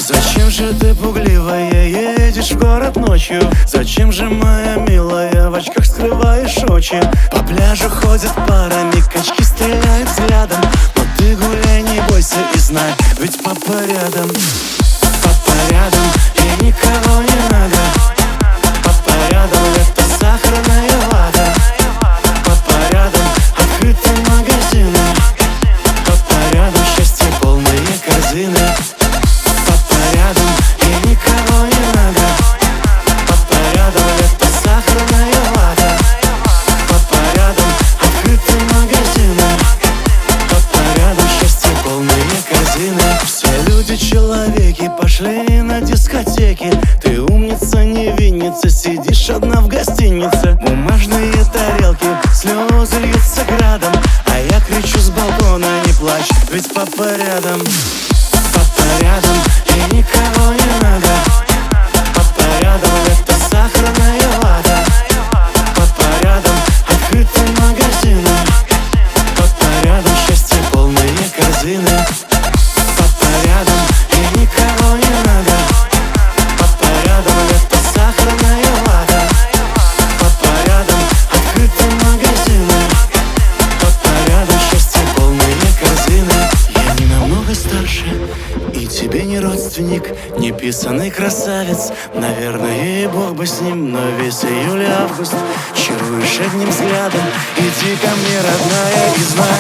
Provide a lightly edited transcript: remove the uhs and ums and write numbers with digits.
Зачем же ты пугливая едешь в город ночью? Зачем же, моя милая, в очках скрываешь очи? По пляжу ходят парами, качки стреляют взглядом. Но ты гуляй, не бойся и знай, ведь папа рядом. Папа рядом, и никого не надо. Папа рядом, это сахарная вата. Папа рядом, открытые магазины. Папа рядом, счастье полные корзины. Все люди человеки пошли на дискотеки. Ты умница, невинница, сидишь одна в гостинице. Бумажные тарелки, слезы льются градом. А я кричу с балкона: не плачь, ведь папа рядом. Папа рядом, и никого не надо. Папа рядом, это сахарная вата. Папа рядом, открытые магазины. Папа рядом, счастье полные корзины. И тебе не родственник, не писанный красавец. Наверное, и бог бы с ним, но весь июль и август чаруешь одним взглядом. Иди ко мне, родная, и знай,